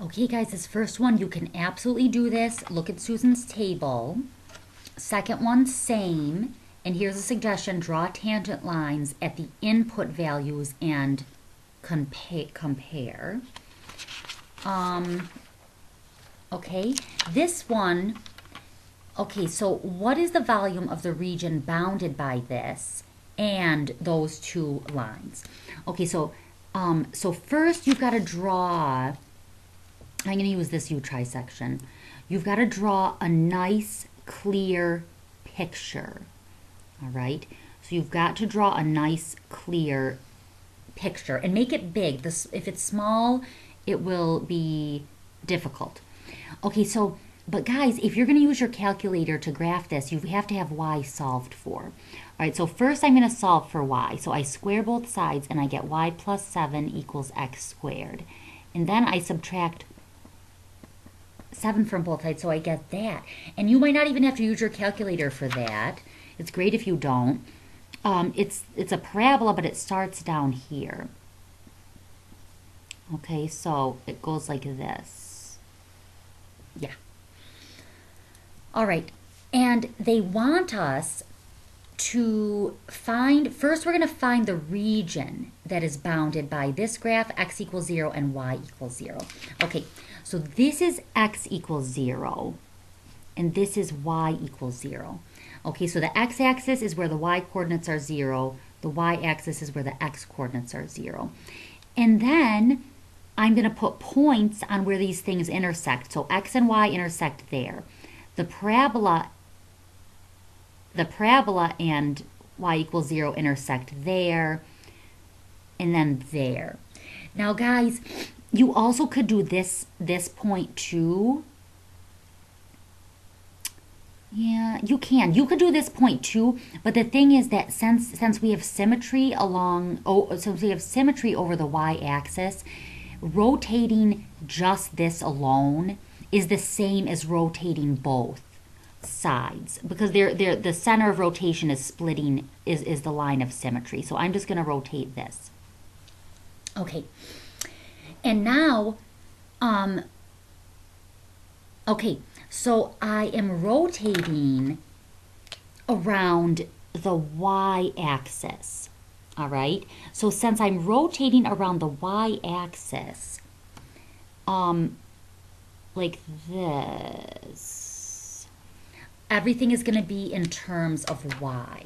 Okay, guys, this first one, you can absolutely do this. Look at Susan's table. Second one, same. And here's a suggestion, draw tangent lines at the input values and compare. Okay, this one, okay, so what is the volume of the region bounded by this and those two lines? Okay, so first you've got to draw, I'm going to use this U trisection. You've got to draw a nice, clear picture, all right? So you've got to draw a nice, clear picture and make it big. This, if it's small, it will be difficult. Okay, so, but guys, if you're going to use your calculator to graph this, you have to have y solved for. All right, so first I'm going to solve for y. So I square both sides and I get y plus 7 equals x squared. And then I subtract 7 from both sides, so I get that. And you might not even have to use your calculator for that. It's great if you don't. It's a parabola, but it starts down here. Okay, so it goes like this. Yeah. All right, and they want us to find, first we're going to find the region that is bounded by this graph, x equals 0 and y equals 0. Okay, so this is x equals 0, and this is y equals 0. Okay, so the x-axis is where the y-coordinates are 0, the y-axis is where the x-coordinates are 0. And then I'm going to put points on where these things intersect. So x and y intersect there. The parabola and y equals 0 intersect there, and then there. Now, guys, you also could do this point too. Yeah, you can. You could do this point too, but the thing is that since we have symmetry since we have symmetry over the y-axis, rotating just this alone is the same as rotating both sides, because the center of rotation is splitting, is the line of symmetry. So I'm just going to rotate this. Okay, and now, okay, so I am rotating around the y-axis, all right? So since I'm rotating around the y-axis, like this, everything is going to be in terms of y.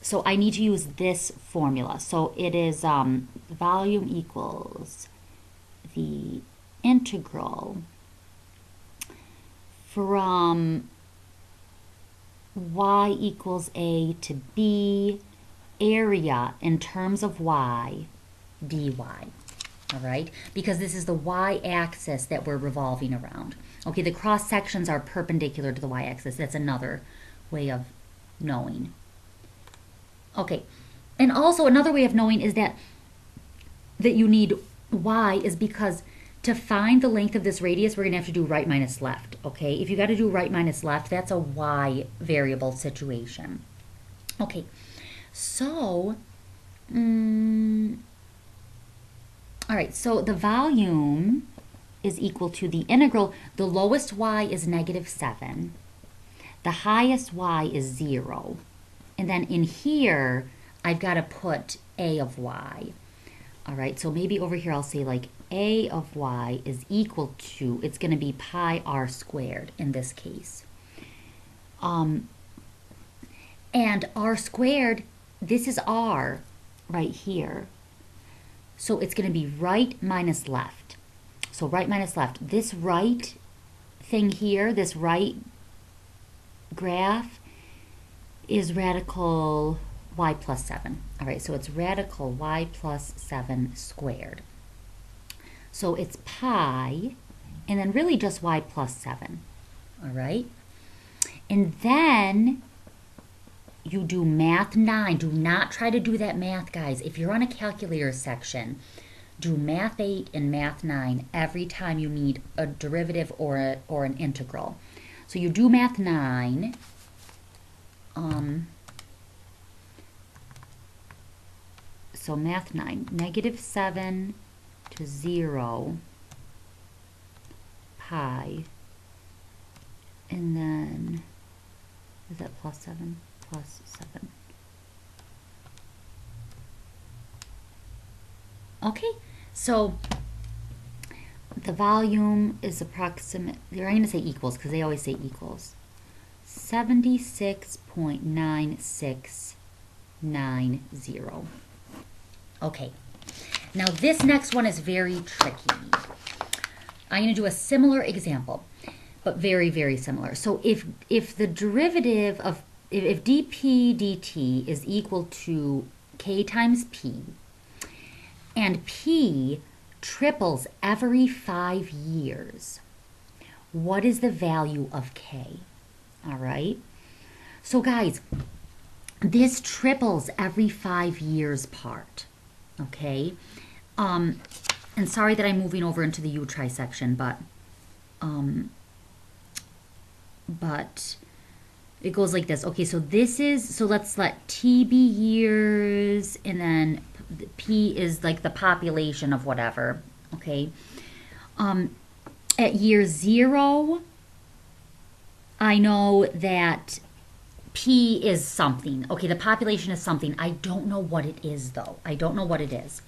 So I need to use this formula. So it is volume equals the integral from y equals a to b area in terms of y dy. All right, because this is the y-axis that we're revolving around. Okay, the cross sections are perpendicular to the y-axis. That's another way of knowing. Okay, and also another way of knowing is that you need y is because to find the length of this radius, we're going to have to do right minus left. Okay, if you got to do right minus left, that's a y variable situation. Okay, so all right, so the volume is equal to the integral. The lowest y is -7. The highest y is 0. And then in here, I've got to put a of y. All right, so maybe over here I'll say like a of y is equal to, it's going to be pi r squared in this case. And r squared, this is r right here. So it's going to be right minus left. So right minus left. This right thing here, this right graph, is radical y plus 7. All right, so it's radical y plus 7 squared. So it's pi, and then really just y plus 7. All right? And then you do math 9. Do not try to do that math, guys. If you're on a calculator section, do math 8 and math 9 every time you need a derivative or an integral. So you do math 9. So math 9, -7 to 0 pi. And then, is that plus 7? Plus 7. Okay, so the volume is approximate, I'm going to say equals because they always say equals. 76.9690. Okay, now this next one is very tricky. I'm going to do a similar example, but very, very similar. So if the derivative of, if dp dt is equal to k times p, and p triples every 5 years, what is the value of k? All right. So guys, this triples every 5 years part. Okay. And sorry that I'm moving over into the U-try section, but it goes like this. Okay, so this is, so let's let t be years, and then p is like the population of whatever. Okay. At year 0, I know that P is something. Okay, the population is something. I don't know what it is, though. I don't know what it is.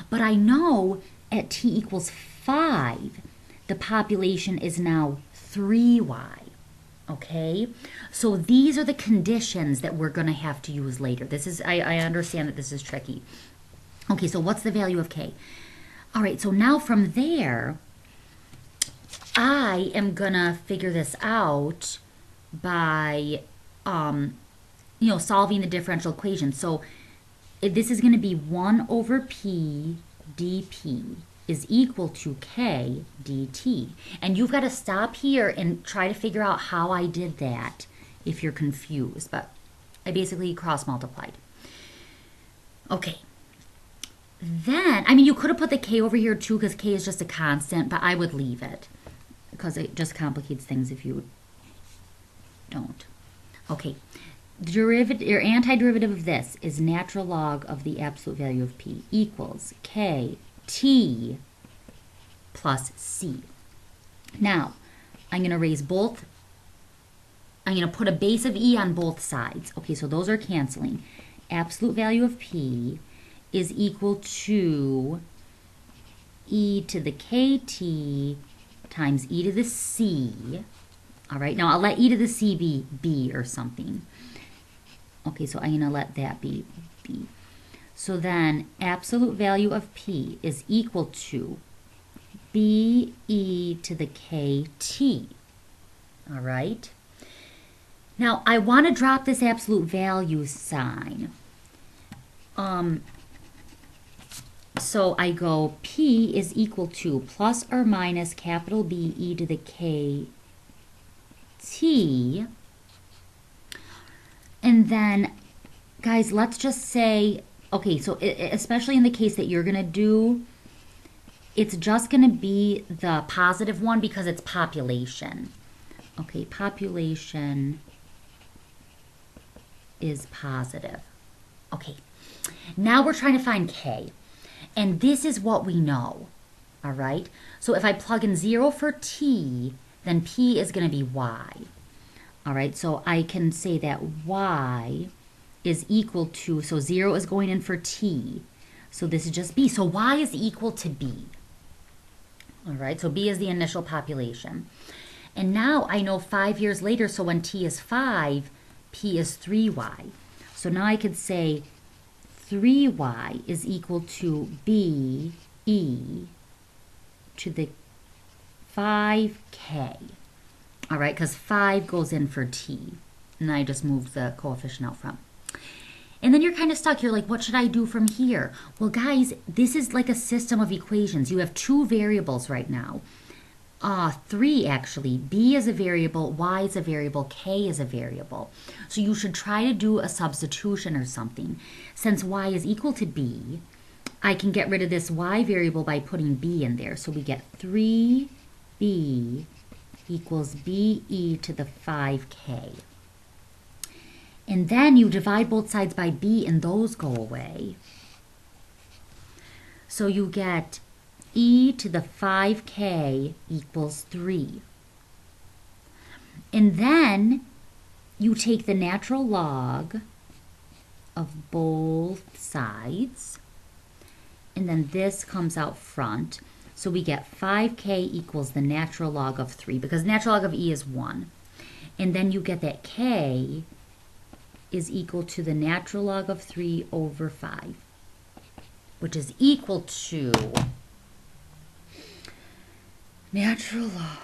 But I know at t equals 5, the population is now 3y. Okay? So these are the conditions that we're going to have to use later. This is, I understand that this is tricky. Okay, so what's the value of k? All right, so now from there, I am going to figure this out by, solving the differential equation. So this is going to be 1 over p dp is equal to k dt. And you've got to stop here and try to figure out how I did that if you're confused. But I basically cross-multiplied. Okay. Then, I mean, you could have put the k over here too because k is just a constant, but I would leave it because it just complicates things if you don't. Okay, derivative or antiderivative of this is natural log of the absolute value of p equals k t plus c. Now, I'm going to raise both. I'm going to put a base of e on both sides. Okay, so those are canceling. Absolute value of p is equal to e to the kt times e to the c. All right, now I'll let e to the c be b or something. Okay, so I'm going to let that be b. So then absolute value of p is equal to b e to the kt. All right. Now I want to drop this absolute value sign. So I go p is equal to plus or minus capital B e to the k t. And then, guys, let's just say, okay, so especially in the case that you're going to do, it's just going to be the positive one because it's population. Okay, population is positive. Okay, now we're trying to find k. And this is what we know, all right? So if I plug in 0 for t, then p is going to be y. All right, so I can say that y is equal to, so 0 is going in for t. So this is just b. So y is equal to b. All right, so b is the initial population. And now I know 5 years later, so when t is 5, p is 3y. So now I could say 3y is equal to b e to the 5k. All right, because 5 goes in for t. And I just moved the coefficient out front. And then you're kind of stuck. You're like, what should I do from here? Well, guys, this is like a system of equations. You have 2 variables right now. 3 actually. B is a variable, y is a variable, k is a variable. So you should try to do a substitution or something. Since y is equal to b, I can get rid of this y variable by putting b in there. So we get 3b equals be to the 5k. And then you divide both sides by b and those go away. So you get e to the 5k equals 3. And then you take the natural log of both sides, and then this comes out front. So we get 5k equals the natural log of 3, because natural log of e is 1. And then you get that k is equal to the natural log of 3 over 5, which is equal to natural log,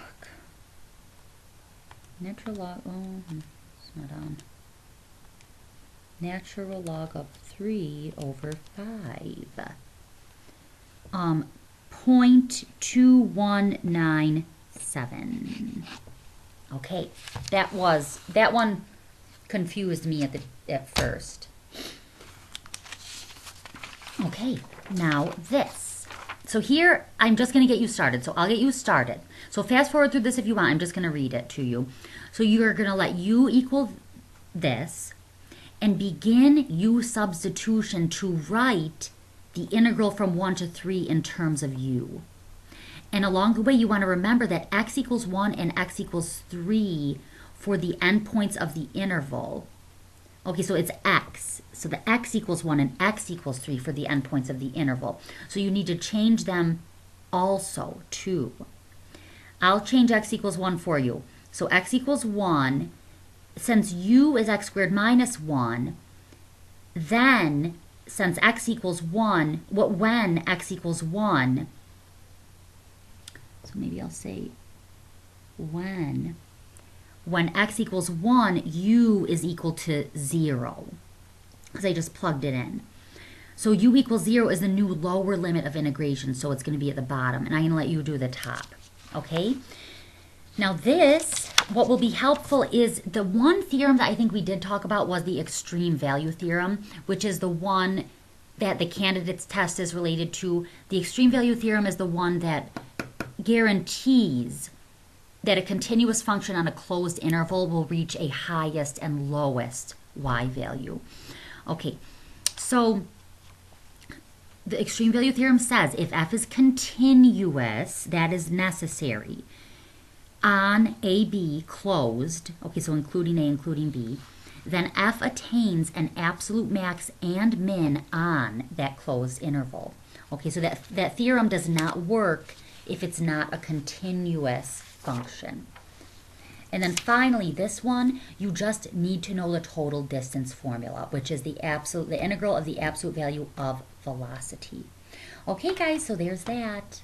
oh, it's not on. Natural log of 3 over 5. 0.2197. Okay, that one confused me at first. Okay, now this. So here, I'm just going to get you started. So I'll get you started. So fast forward through this if you want. I'm just going to read it to you. So you're going to let u equal this and begin u substitution to write the integral from 1 to 3 in terms of u. And along the way, you want to remember that x equals 1 and x equals 3 for the endpoints of the interval. Okay, so it's x. So the x equals 1 and x equals 3 for the endpoints of the interval. So you need to change them also, too. I'll change x equals 1 for you. So x equals 1. Since u is x squared minus 1, then since x equals 1, when x equals 1, so maybe I'll say when x equals 1, u is equal to 0, because I just plugged it in. So u equals 0 is the new lower limit of integration, so it's going to be at the bottom, and I'm going to let you do the top, okay? Now this, what will be helpful is the one theorem that I think we did talk about was the extreme value theorem, which is the one that the candidates test is related to. The extreme value theorem is the one that guarantees that a continuous function on a closed interval will reach a highest and lowest y value. Okay, so the extreme value theorem says if f is continuous, that is necessary, on AB closed, okay, so including A, including B, then f attains an absolute max and min on that closed interval. Okay, so that theorem does not work if it's not a continuous function. And then finally, this one, you just need to know the total distance formula, which is the integral of the absolute value of velocity. Okay, guys, so there's that.